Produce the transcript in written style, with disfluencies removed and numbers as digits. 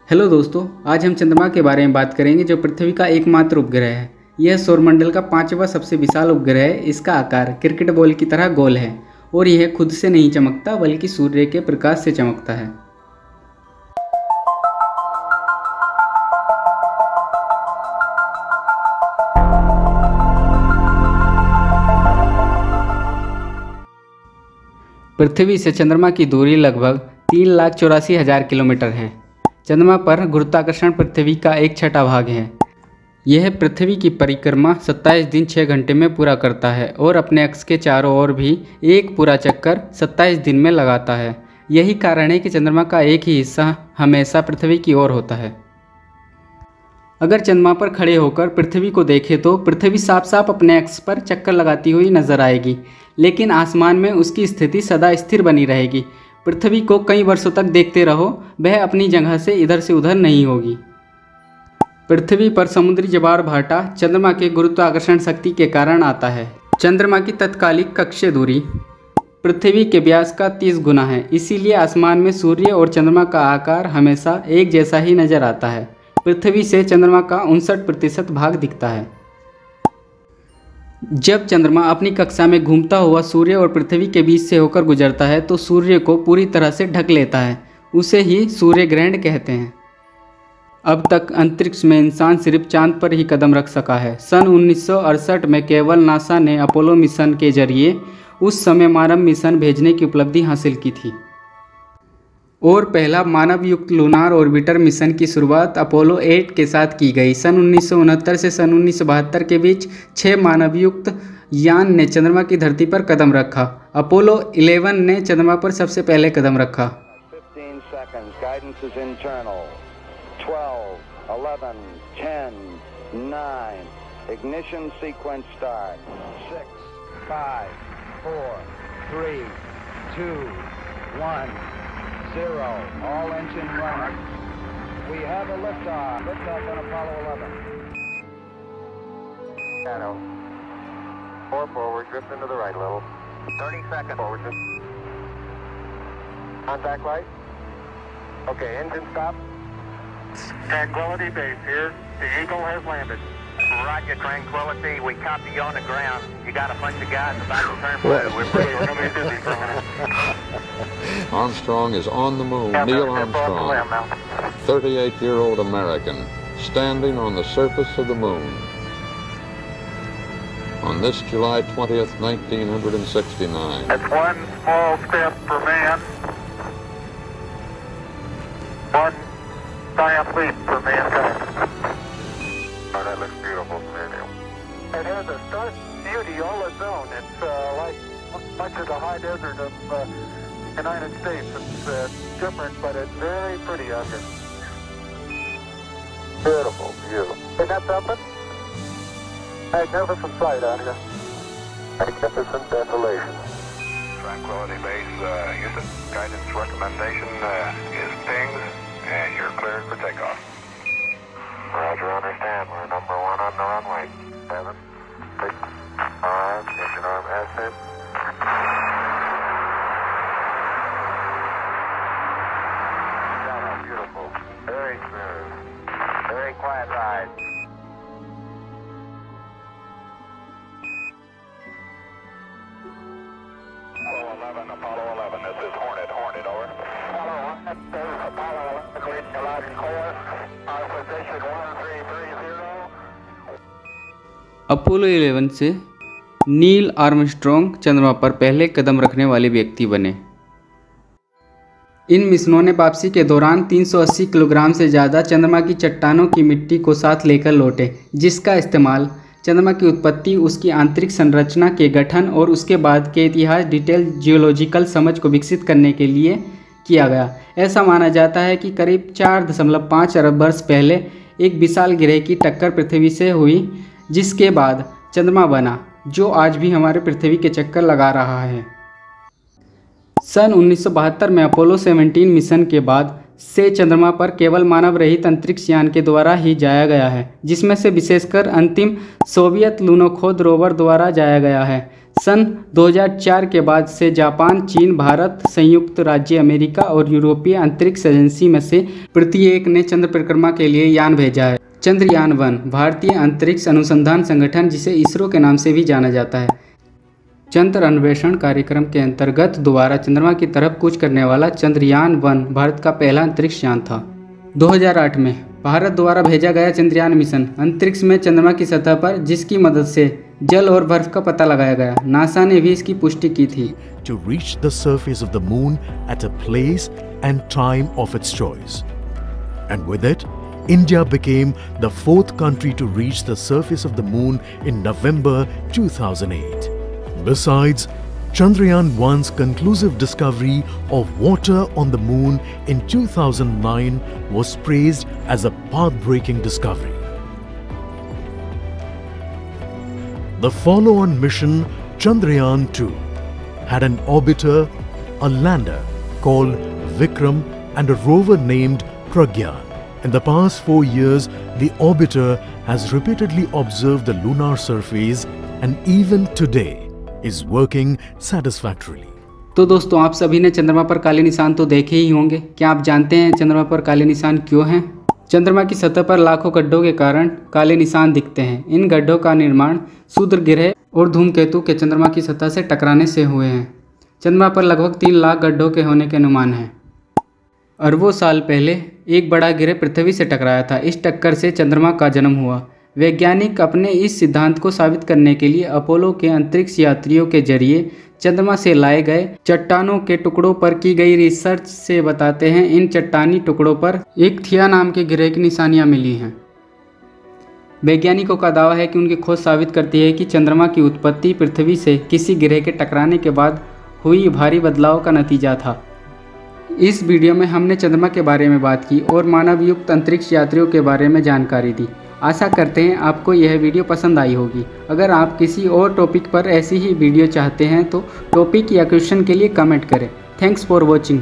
Hello दोस्तों, आज हम चंद्रमा के बारे में बात करेंगे जो पृथ्वी का एकमात्र उपग्रह है। यह सौरमंडल का 5वां सबसे विशाल उपग्रह है। इसका आकार क्रिकेट बॉल की तरह गोल है और यह खुद से नहीं चमकता बल्कि सूर्य के प्रकाश से चमकता है। पृथ्वी से चंद्रमा की दूरी लगभग 3,84,000 किलोमीटर है। चंद्रमा पर गुरुत्वाकर्षण पृथ्वी का 1/6 भाग है। यह पृथ्वी की परिक्रमा 27 दिन 6 घंटे में पूरा करता है और अपने अक्ष के चारों ओर भी एक पूरा चक्कर 27 दिन में लगाता है। यही कारण है कि चंद्रमा का एक ही हिस्सा हमेशा पृथ्वी की ओर होता है। अगर चंद्रमा पर खड़े होकर पृथ्वी को देखें तो पृथ्वी साफ साफ अपने अक्ष पर चक्कर लगाती हुई नजर आएगी, लेकिन आसमान में उसकी स्थिति सदा स्थिर बनी रहेगी। पृथ्वी को कई वर्षों तक देखते रहो, वह अपनी जगह से इधर से उधर नहीं होगी। पृथ्वी पर समुद्री ज्वार भाटा चंद्रमा के गुरुत्वाकर्षण शक्ति के कारण आता है। चंद्रमा की तत्कालिक कक्षीय दूरी पृथ्वी के व्यास का 30 गुना है, इसीलिए आसमान में सूर्य और चंद्रमा का आकार हमेशा एक जैसा ही नजर आता है। पृथ्वी से चंद्रमा का 59% भाग दिखता है। जब चंद्रमा अपनी कक्षा में घूमता हुआ सूर्य और पृथ्वी के बीच से होकर गुजरता है तो सूर्य को पूरी तरह से ढक लेता है। उसे ही सूर्य ग्रहण कहते हैं। अब तक अंतरिक्ष में इंसान सिर्फ चांद पर ही कदम रख सका है। सन 1968 में केवल नासा ने अपोलो मिशन के जरिए उस समय मानव मिशन भेजने की उपलब्धि हासिल की थी और पहला मानव युक्त लूनार ऑर्बिटर मिशन की शुरुआत अपोलो 8 के साथ की गई। सन 1969 से सन 1972 के बीच 6 मानव युक्त यान ने चंद्रमा की धरती पर कदम रखा। अपोलो 11 ने चंद्रमा पर सबसे पहले कदम रखा। 15 seconds, guidance is internal. 12, 11, 10, 9, ignition sequence start. 6, 5, 4, 3, 2, 1. 0. All engine running. We have a liftoff. Liftoff on Apollo 11. Shadow. 4 forward, drift into the right a little. 30 seconds. Forward drift. Contact light. Okay, engine stop. Tranquility Base here. The Eagle has landed. Roger, Tranquility. We copy you on the ground. You got a bunch of guys about to turn blue. We're going to be busy for a minute. Armstrong is on the moon. Neil Armstrong, 38-year-old American, standing on the surface of the moon. On this July 20th, 1969. That's one small step for man. One giant leap for mankind. Oh, that looks beautiful from here, Neil. It has a stark beauty all its own. It's like much of the high desert of United States. It's different, but it's very pretty out here. Beautiful view. Isn't that something? Magnificent sight out here. Magnificent desolation. Tranquility Base, Houston. Guidance recommendation is pings, and you're cleared for takeoff. Roger, understand. We're number 1 on the runway. 7, 6, 5, engine arm ascent. Beautiful. Very smooth. Very quiet ride. Apollo 11, this is Hornet, over. Apollo 1, this is Apollo 11, reading loud and clear. Our position 1330. Apollo 11 से Neil Armstrong चंद्रमा पर पहले कदम रखने वाले व्यक्ति बने। इन मिशनों ने वापसी के दौरान 380 किलोग्राम से ज़्यादा चंद्रमा की चट्टानों की मिट्टी को साथ लेकर लौटे, जिसका इस्तेमाल चंद्रमा की उत्पत्ति, उसकी आंतरिक संरचना के गठन और उसके बाद के इतिहास डिटेल जियोलॉजिकल समझ को विकसित करने के लिए किया गया। ऐसा माना जाता है कि करीब 4.5 अरब वर्ष पहले एक विशाल ग्रह की टक्कर पृथ्वी से हुई, जिसके बाद चंद्रमा बना, जो आज भी हमारे पृथ्वी के चक्कर लगा रहा है। सन 1972 में अपोलो 17 मिशन के बाद से चंद्रमा पर केवल मानव रहित अंतरिक्ष यान के द्वारा ही जाया गया है, जिसमें से विशेषकर अंतिम सोवियत लूनोखोद रोवर द्वारा जाया गया है। सन 2004 के बाद से जापान, चीन, भारत, संयुक्त राज्य अमेरिका और यूरोपीय अंतरिक्ष एजेंसी में से प्रत्येक ने चंद्र परिक्रमा के लिए यान भेजा है। चंद्रयान-1 भारतीय अंतरिक्ष अनुसंधान संगठन, जिसे इसरो के नाम से भी जाना जाता है, चंद्र अन्वेषण कार्यक्रम के अंतर्गत दोबारा चंद्रमा की तरफ कूच करने वाला चंद्रयान-1 भारत का पहला अंतरिक्ष यान था। 2008 में भारत द्वारा भेजा गया चंद्रयान मिशन अंतरिक्ष में चंद्रमा की सतह पर, जिसकी मदद से जल और बर्फ का पता लगाया गया। नासा ने भी इसकी पुष्टि की थी। To reach the surface of the moon at a place and time of its choice, and with it, India became the fourth country to reach the surface of the moon in November 2008. Besides, Chandrayaan-1's conclusive discovery of water on the moon in 2009 was praised as a path-breaking discovery. The follow-on mission Chandrayaan-2 had an orbiter, a lander called Vikram, and a rover named Pragyan. In the past 4 years, the orbiter has repeatedly observed the lunar surface and even today is working satisfactorily. तो दोस्तों, आप सभी ने चंद्रमा पर काले निशान तो देखे ही होंगे। क्या आप जानते हैं चंद्रमा पर काले निशान क्यों हैं? चंद्रमा की सतह पर लाखों गड्ढों के कारण काले निशान दिखते हैं। इन गड्ढों का निर्माण क्षुद्र ग्रह और धूमकेतु के चंद्रमा की सतह से टकराने से हुए हैं। चंद्रमा पर लगभग 3 लाख गड्ढों के होने के अनुमान हैं। अरबों साल पहले एक बड़ा ग्रह पृथ्वी से टकराया था। इस टक्कर से चंद्रमा का जन्म हुआ। वैज्ञानिक अपने इस सिद्धांत को साबित करने के लिए अपोलो के अंतरिक्ष यात्रियों के जरिए चंद्रमा से लाए गए चट्टानों के टुकड़ों पर की गई रिसर्च से बताते हैं। इन चट्टानी टुकड़ों पर एक थिया नाम के ग्रह की निशानियां मिली हैं। वैज्ञानिकों का दावा है कि उनकी खोज साबित करती है कि चंद्रमा की उत्पत्ति पृथ्वी से किसी ग्रह के टकराने के बाद हुई भारी बदलाव का नतीजा था। इस वीडियो में हमने चंद्रमा के बारे में बात की और मानव युक्त अंतरिक्ष यात्रियों के बारे में जानकारी दी। आशा करते हैं आपको यह वीडियो पसंद आई होगी। अगर आप किसी और टॉपिक पर ऐसी ही वीडियो चाहते हैं तो टॉपिक या क्वेश्चन के लिए कमेंट करें। Thanks for watching.